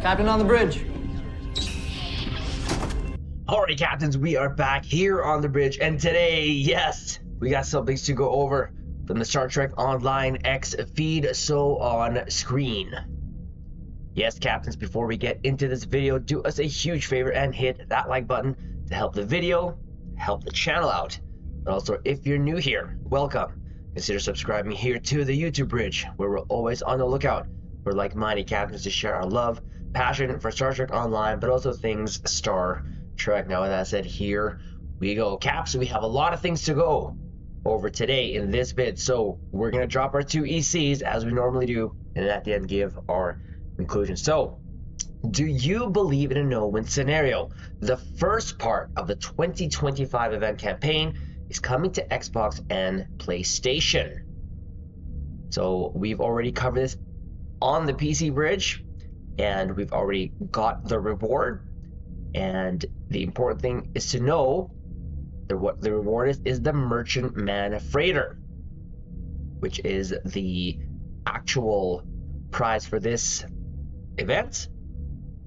Captain on the bridge. Alright, captains, we are back here on the bridge, and today, yes, we got some things to go over from the Star Trek Online X feed, so on screen. Yes, captains, before we get into this video, do us a huge favor and hit that like button to help the video, help the channel out. But also, if you're new here, welcome. Consider subscribing here to the YouTube bridge, where we're always on the lookout for like-minded captains to share our love, passion for Star Trek Online, but also things Star Trek. Now, with that said, here we go. Caps, we have a lot of things to go over today in this vid, so we're going to drop our 2 ECs as we normally do, and at the end give our conclusion. So, do you believe in a no-win scenario? The first part of the 2025 event campaign is coming to Xbox and PlayStation. So we've already covered this on the PC bridge, and we've already got the reward. And the important thing is to know that what the reward is the Merchantman Freighter, which is the actual prize for this event.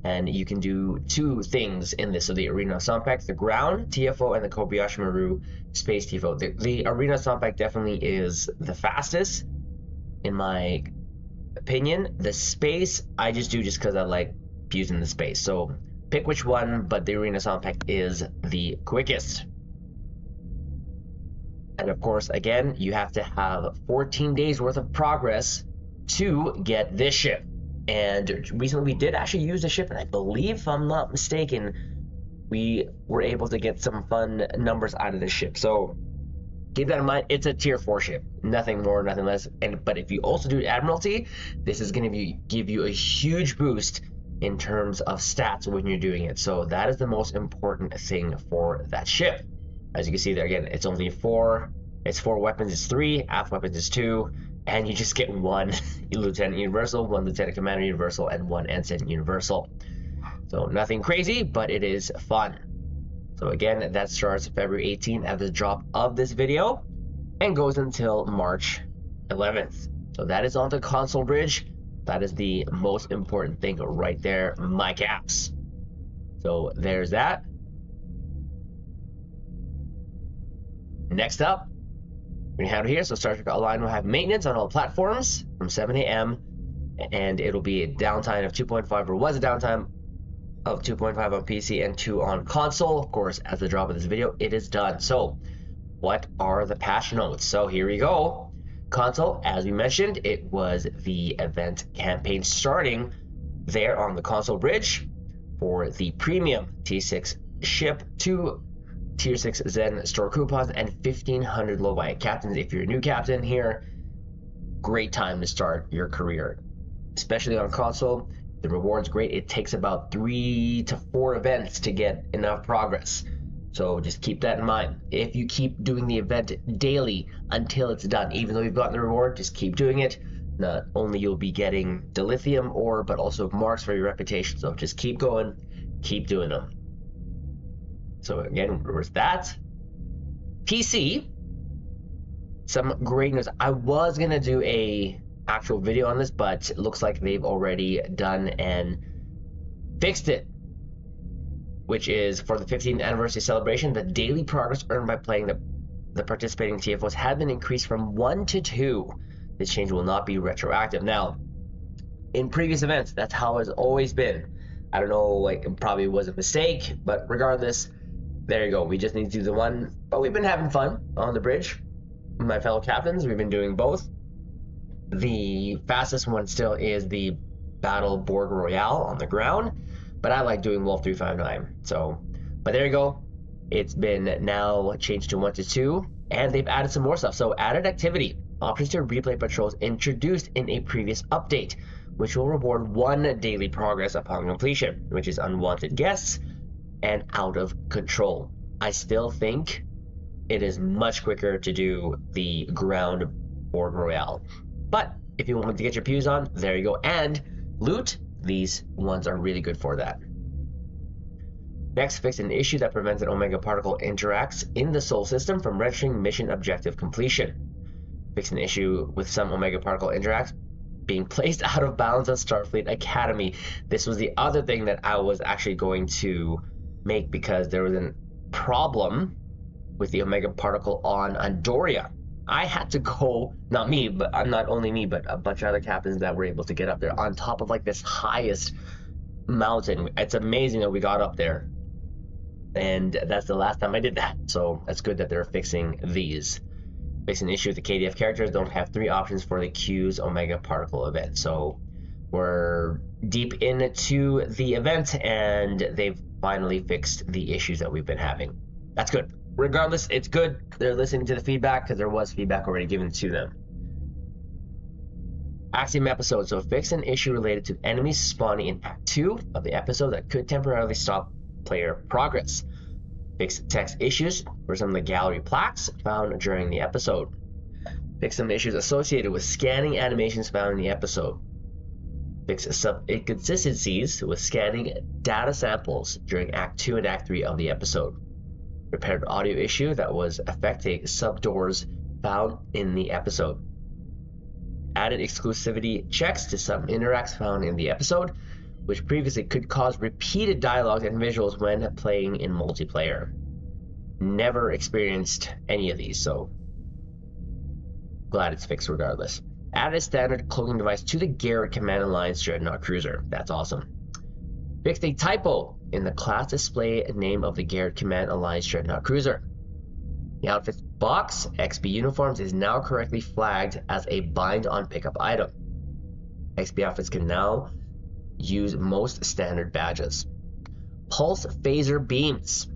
And you can do 2 things in this. So the Arena Soundpack, the ground TFO, and the Kobayashi Maru space TFO. The Arena Soundpack definitely is the fastest, in my opinion. The space, I just do just because I like using the space. So pick which one, but the Arena Soundpack is the quickest. And of course, again, you have to have 14 days worth of progress to get this ship. And recently we did actually use the ship, and I believe, if I'm not mistaken, we were able to get some fun numbers out of this ship. So keep that in mind. It's a tier 4 ship, nothing more, nothing less. But if you also do Admiralty, this is going to give you a huge boost in terms of stats when you're doing it. So that is the most important thing for that ship. As you can see there, again, it's only 4. It's 4 weapons, it's 3. Aft weapons is 2. And you just get 1 Lieutenant Universal, 1 Lieutenant Commander Universal, and 1 Ensign Universal. So nothing crazy, but it is fun. So again, that starts February 18th at the drop of this video and goes until March 11th. So that is on the console bridge. That is the most important thing right there, my caps. So there's that. Next up, we have it here. So Star Trek Online will have maintenance on all platforms from 7 a.m. and it'll be a downtime of 2.5, or was a downtime of 2.5 on PC and 2 on console. Of course, at the drop of this video, it is done. So what are the patch notes? So here we go. Console, as we mentioned, it was the event campaign starting there on the console bridge for the premium T6 ship, 2 Tier 6 Zen store coupons, and 1,500 Lobi. Captains, if you're a new captain here, great time to start your career, especially on console. The reward's great. It takes about 3 to 4 events to get enough progress. So just keep that in mind. If you keep doing the event daily until it's done, even though you've gotten the reward, just keep doing it. Not only you'll be getting the lithium ore, but also marks for your reputation. So just keep going, keep doing them. So again, there's that. PC, some great news. I was gonna do a actual video on this, but it looks like they've already done and fixed it, which is for the 15th anniversary celebration, the daily progress earned by playing the participating TFOs had been increased from 1 to 2. This change will not be retroactive. Now, in previous events, that's how it's always been. I don't know, like, it probably was a mistake, but regardless, there you go. We just need to do the one, but we've been having fun on the bridge. My fellow captains, we've been doing both. The fastest one still is the Battle Borg Royale on the ground, but I like doing Wolf 359. So, but there you go. It's been now changed to 1 to 2, and they've added some more stuff. So, added activity, options to replay patrols introduced in a previous update, which will reward 1 daily progress upon completion, which is unwanted guests and out of control. I still think it is much quicker to do the ground Borg Royale. But if you want to get your pews on, there you go. And loot, these ones are really good for that. Next, fix an issue that prevents an Omega particle interacts in the Sol system from registering mission objective completion. Fix an issue with some Omega particle interacts being placed out of bounds on Starfleet Academy. This was the other thing that I was actually going to make, because there was a problem with the Omega particle on Andoria. I had to go, not me, but not only me, but a bunch of other captains that were able to get up there on top of like this highest mountain. It's amazing that we got up there. And that's the last time I did that. So that's good that they're fixing these. Facing an issue with the KDF characters don't have 3 options for the Q's Omega particle event. So we're deep into the event and they've finally fixed the issues that we've been having. That's good. Regardless, it's good they're listening to the feedback, because there was feedback already given to them. Axiom episode. So fix an issue related to enemies spawning in Act 2 of the episode that could temporarily stop player progress. Fix text issues for some of the gallery plaques found during the episode. Fix some issues associated with scanning animations found in the episode. Fix some inconsistencies with scanning data samples during Act 2 and Act 3 of the episode. Repaired audio issue that was affecting subdoors found in the episode. Added exclusivity checks to some interacts found in the episode, which previously could cause repeated dialogue and visuals when playing in multiplayer. Never experienced any of these, so glad it's fixed regardless. Added a standard cloaking device to the Garrett Command Alliance Dreadnought Cruiser. That's awesome. Fixed a typo in the class display name of the Garrett Command Alliance Dreadnought Cruiser. The outfit box, XP uniforms, is now correctly flagged as a bind on pickup item. XP outfits can now use most standard badges. Pulse phaser beams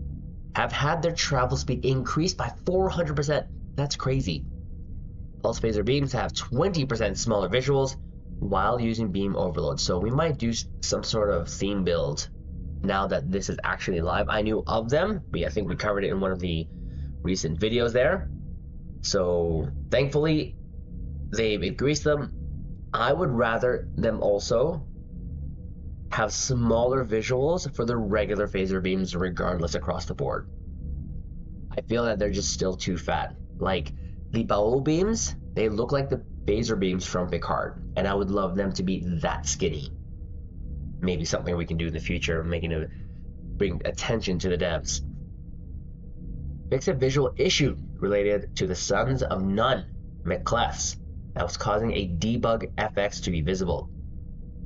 have had their travel speed increased by 400%. That's crazy. Pulse phaser beams have 20% smaller visuals while using beam overload. So we might do some sort of theme build now that this is actually live. I knew of them, but I think we covered it in one of the recent videos there. So thankfully they've increased them. I would rather them also have smaller visuals for the regular phaser beams regardless across the board. I feel that they're just still too fat. Like the Baul beams, they look like the phaser beams from Picard, and I would love them to be that skinny. Maybe something we can do in the future, bring attention to the devs. Fix a visual issue related to the Sons of None McClefs that was causing a debug FX to be visible.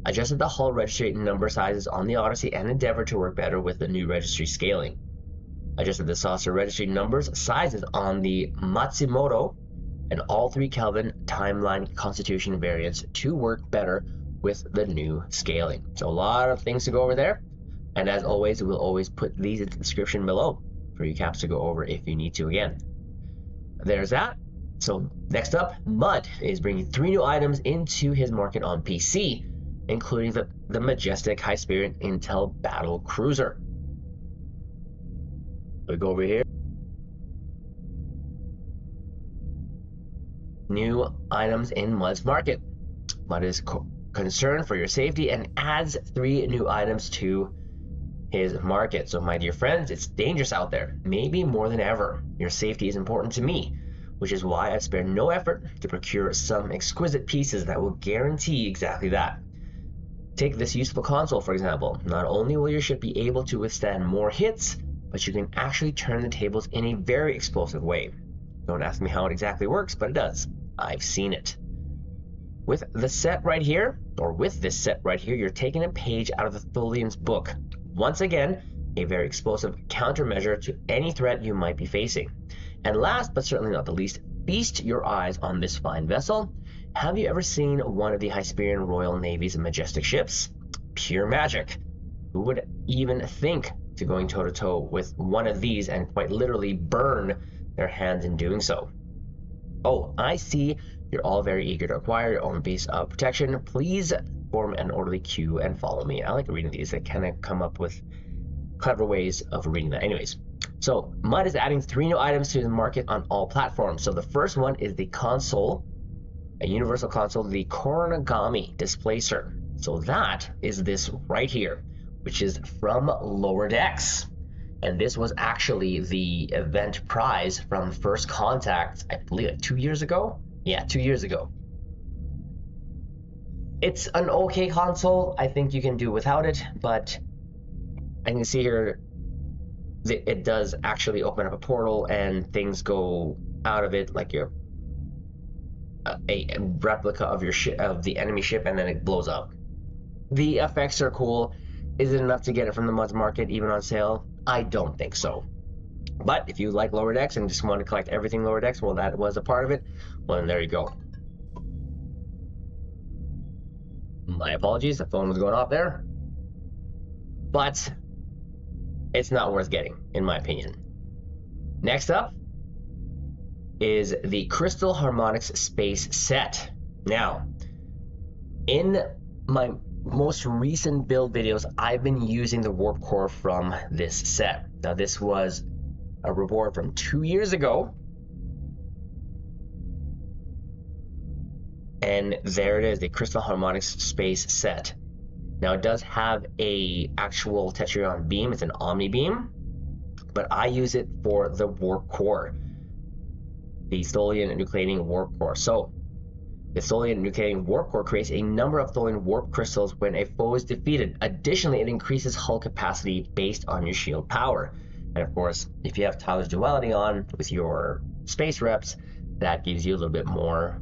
Adjusted the hull registry number sizes on the Odyssey and Endeavor to work better with the new registry scaling. Adjusted the saucer registry numbers sizes on the Matsumoto and all 3 Kelvin timeline constitution variants to work better with the new scaling. So a lot of things to go over there. And as always, we'll always put these in the description below for you caps to go over if you need to again. There's that. So next up, Mud is bringing 3 new items into his market on PC, including the majestic High Spirit Intel Battle Cruiser. We go over here. New items in Mud's market. Mud is concerned for your safety and adds 3 new items to his market. So my dear friends, it's dangerous out there, maybe more than ever. Your safety is important to me, which is why I've spared no effort to procure some exquisite pieces that will guarantee exactly that. Take this useful console, for example. Not only will your ship be able to withstand more hits, but you can actually turn the tables in a very explosive way. Don't ask me how it exactly works, but it does. I've seen it. With this set right here, you're taking a page out of the Tholian's book. Once again, a very explosive countermeasure to any threat you might be facing. And last, but certainly not the least, feast your eyes on this fine vessel. Have you ever seen one of the Hysperian Royal Navy's majestic ships? Pure magic. Who would even think to going toe-to-toe with one of these and quite literally burn their hands in doing so? Oh, I see you're all very eager to acquire your own piece of protection. Please form an orderly queue and follow me. I like reading these. They kind of come up with clever ways of reading that. Anyways, so Mud is adding 3 new items to the market on all platforms. So the first one is the console, a universal console, the Koronagami Displacer. So that is this right here, which is from Lower Decks. And this was actually the event prize from First Contact, I believe, 2 years ago? Yeah, 2 years ago. It's an okay console. I think you can do without it, but I can see here that it does actually open up a portal and things go out of it, like your a replica of your ship, of the enemy ship, and then it blows up. The effects are cool. Is it enough to get it from the mods market even on sale? I don't think so. But if you like Lower Decks and just want to collect everything Lower Decks, well, that was a part of it. Well, then there you go. My apologies, the phone was going off there. But it's not worth getting, in my opinion. Next up is the Crystal Harmonics Space Set. Now, in my most recent build videos, I've been using the warp core from this set. Now, this was a reward from 2 years ago. And there it is, the Crystal Harmonics Space Set. Now, it does have a actual Tetryon beam. It's an Omni beam, but I use it for the warp core, the Tholian Nucleating Warp Core. So, the Tholian Nucleating Warp Core creates a number of Tholian warp crystals when a foe is defeated. Additionally, it increases hull capacity based on your shield power. And of course, if you have Tyler's Duality on with your space reps, that gives you a little bit more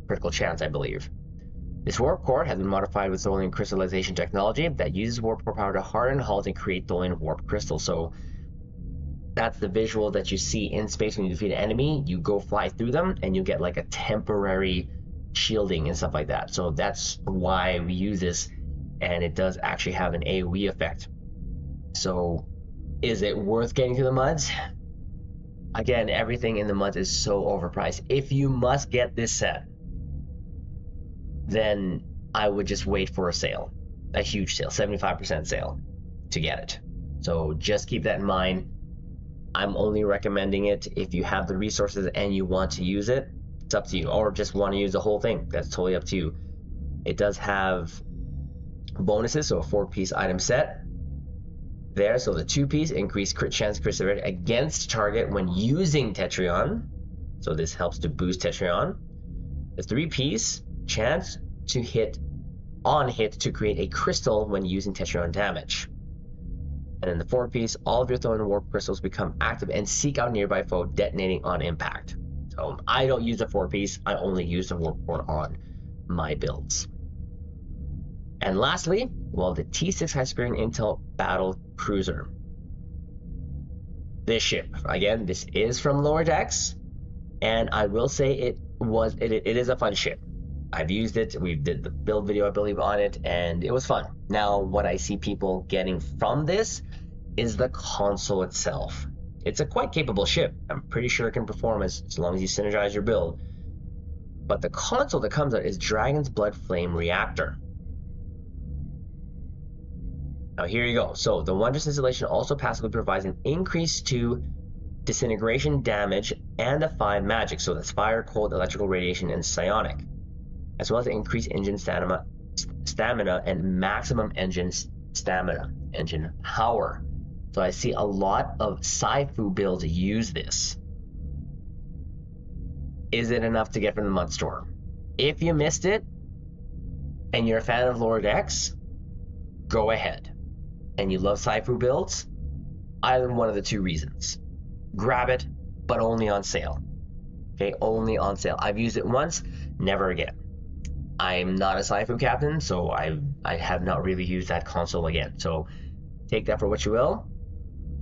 critical chance, I believe. This warp core has been modified with Tholian crystallization technology that uses warp core power to harden hulls and create Tholian warp crystals. So that's the visual that you see in space when you defeat an enemy. You go fly through them and you get like a temporary shielding and stuff like that. So that's why we use this, and it does actually have an AoE effect. So is it worth getting to the muds? Again, everything in the muds is so overpriced. If you must get this set, then I would just wait for a sale, a huge sale, 75% sale to get it. So just keep that in mind. I'm only recommending it if you have the resources and you want to use it. It's up to you, or just want to use the whole thing. That's totally up to you. It does have bonuses, so a 4-piece item set there. So the 2-piece increased crit chance, crit severity against target when using Tetryon. So this helps to boost Tetryon. The 3-piece chance to hit on hit to create a crystal when using Tetryon damage. And then the 4-piece, all of your Tholian warp crystals become active and seek out nearby foe, detonating on impact. So I don't use the 4-piece, I only use the warp core on my builds. And lastly, well, the T6 Hyperion Intel Battle Cruiser. This ship, again, this is from Lower Decks, and I will say it is a fun ship. I've used it, we did the build video, I believe, on it, and it was fun. Now, what I see people getting from this is the console itself. It's a quite capable ship. I'm pretty sure it can perform as long as you synergize your build. But the console that comes out is Dragon's Blood Flame Reactor. Now here you go. So the Wondrous Installation also passively provides an increase to disintegration damage and the 5 magic. So that's fire, cold, electrical radiation, and psionic, as well as increased engine stamina and maximum engine stamina, engine power. So I see a lot of Sci-Fu builds use this. Is it enough to get from the Mud Store? If you missed it and you're a fan of Lower Decks, go ahead. And you love Sci-Fu builds, either one of the 2 reasons. Grab it, but only on sale. Okay, only on sale. I've used it once, never again. I'm not a Sci-Fu captain, so I have not really used that console again. So take that for what you will.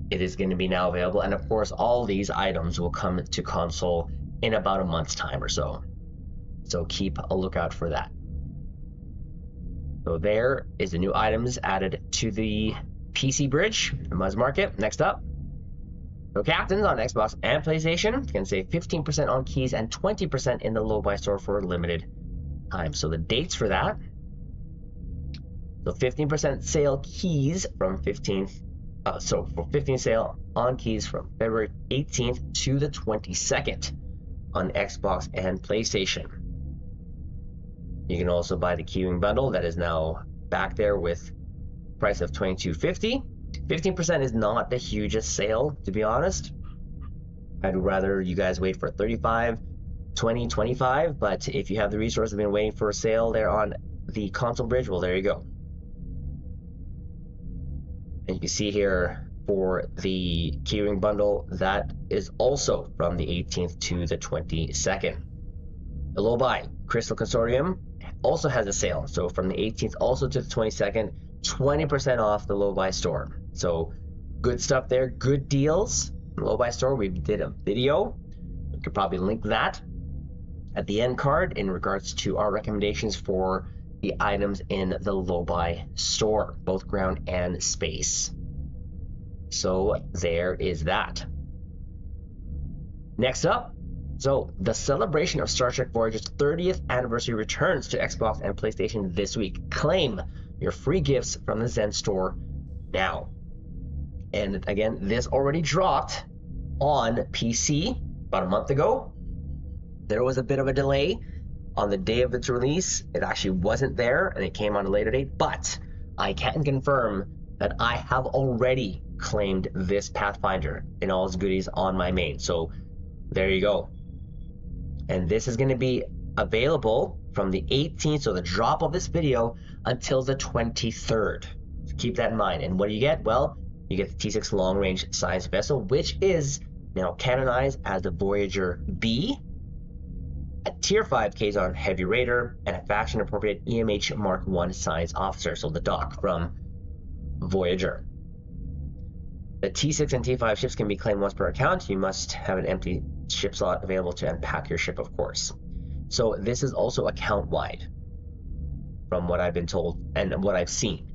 It is going to be now available, and of course all these items will come to console in about a month's time or so. So keep a lookout for that. So there is the new items added to the PC bridge, the Muzz Market. Next up, so captains on Xbox and PlayStation can save 15% on keys and 20% in the Lobi store for a limited time. So the dates for that, so 15% sale keys from 15th, so for 15% sale on keys from February 18th to the 22nd on Xbox and PlayStation. You can also buy the Keyring bundle that is now back there with price of $22.50. 15% is not the hugest sale, to be honest. I'd rather you guys wait for $35, $20, $25, but if you have the resources, I've been waiting for a sale there on the console bridge, well, there you go. And you can see here for the keyring bundle, that is also from the 18th to the 22nd. The Lobi Crystal Consortium also has a sale. So from the 18th also to the 22nd, 20% off the Lobi store. So good stuff there, good deals. Lobi store, we did a video. We could probably link that at the end card in regards to our recommendations for the items in the Lobi store, both ground and space. So there is that. Next up, so the celebration of Star Trek Voyager's 30th anniversary returns to Xbox and PlayStation this week. Claim your free gifts from the Zen store now. And again, this already dropped on PC about a month ago. There was a bit of a delay on the day of its release. It actually wasn't there and it came on a later date, but I can confirm that I have already claimed this Pathfinder and all its goodies on my main. So there you go. And this is going to be available from the 18th, so the drop of this video, until the 23rd. So keep that in mind. And what do you get? Well, you get the T6 long-range science vessel, which is now canonized as the Voyager B, a Tier 5 Kazon Heavy Raider, and a faction-appropriate EMH Mark I Science Officer, so the doc from Voyager. The T6 and T5 ships can be claimed once per account. You must have an empty ship slot available to unpack your ship, of course. So this is also account-wide, from what I've been told and what I've seen.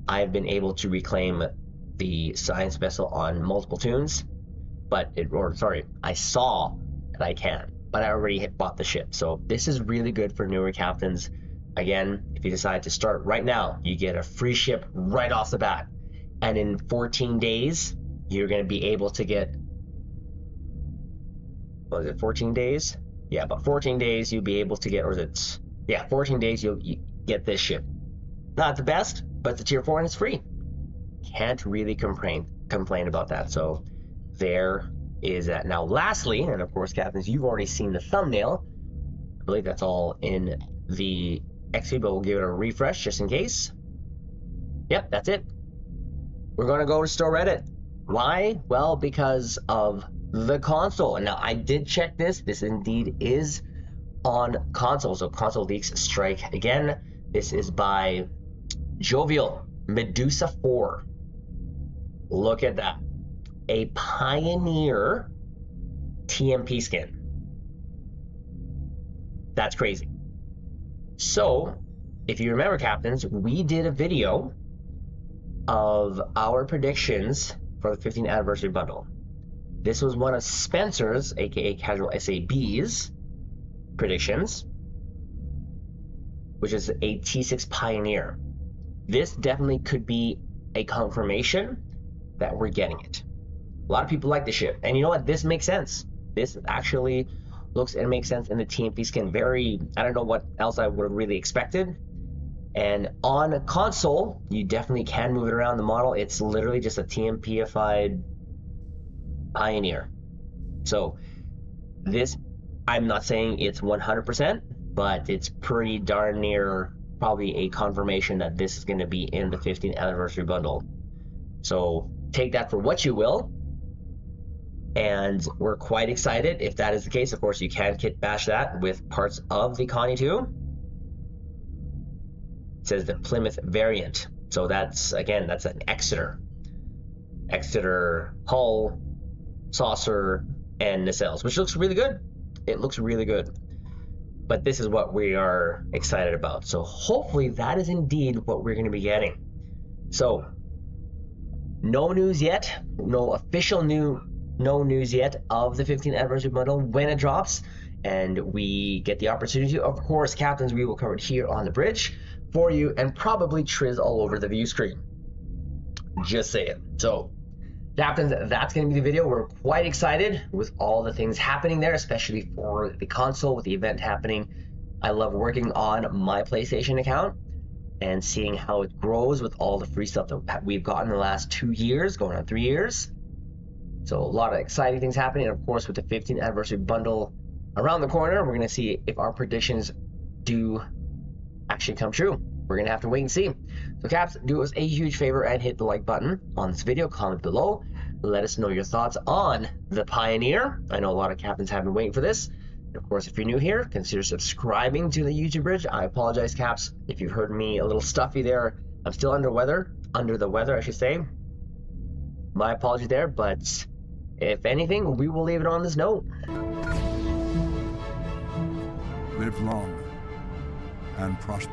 I've been able to reclaim the science vessel on multiple tunes, but I saw that I can, but I already bought the ship. So this is really good for newer captains. Again, if you decide to start right now, you get a free ship right off the bat. And in 14 days, you're going to be able to get, what is it, 14 days? Yeah, but 14 days you'll be able to get, 14 days you'll get this ship. Not the best, but it's a Tier 4 and it's free. Can't really complain about that. So there is that. Now, lastly, and of course, captains, you've already seen the thumbnail. I believe that's all in the XP, but we'll give it a refresh just in case. Yep, that's it. We're going to go to Store Reddit. Why? Well, because of the console. And now I did check this. This indeed is on console. So console leaks strike again. This is by Jovial Medusa 4. Look at that. A Pioneer TMP skin. That's crazy. So, if you remember, captains, we did a video of our predictions for the 15th anniversary bundle. This was one of Spencer's, aka Casual SAB's, predictions, which is a T6 Pioneer. This definitely could be a confirmation that we're getting it. A lot of people like the ship, and you know what? This makes sense. This actually looks and makes sense in the TMP skin. I don't know what else I would have really expected. And on a console, you definitely can move it around the model. It's literally just a TMP-ified Pioneer. So this, I'm not saying it's 100%, but it's pretty darn near probably a confirmation that this is going to be in the 15th anniversary bundle. So take that for what you will. And we're quite excited if that is the case. Of course, you can kit bash that with parts of the Connie 2. It says the Plymouth variant. So that's, again, that's an Exeter hull, saucer, and nacelles, which looks really good. It looks really good. But this is what we are excited about. So hopefully that is indeed what we're going to be getting. So no news yet, no official no news yet of the 15th anniversary bundle when it drops, and we get the opportunity. Of course, captains, we will cover it here on the bridge for you, and probably trizz all over the view screen. Just saying. So, captains, that's going to be the video. We're quite excited with all the things happening there, especially for the console with the event happening. I love working on my PlayStation account and seeing how it grows with all the free stuff that we've gotten in the last 2 years, going on 3 years. So a lot of exciting things happening. And of course, with the 15th anniversary bundle around the corner, we're going to see if our predictions do actually come true. We're gonna have to wait and see. So Caps, do us a huge favor and hit the like button on this video, comment below, let us know your thoughts on the Pioneer. I know a lot of captains have been waiting for this. And of course, if you're new here, consider subscribing to the YouTube bridge. I apologize, Caps, if you've heard me a little stuffy there. I'm still under the weather, I should say. My apology there, but if anything, we will leave it on this note. Live long and prosper.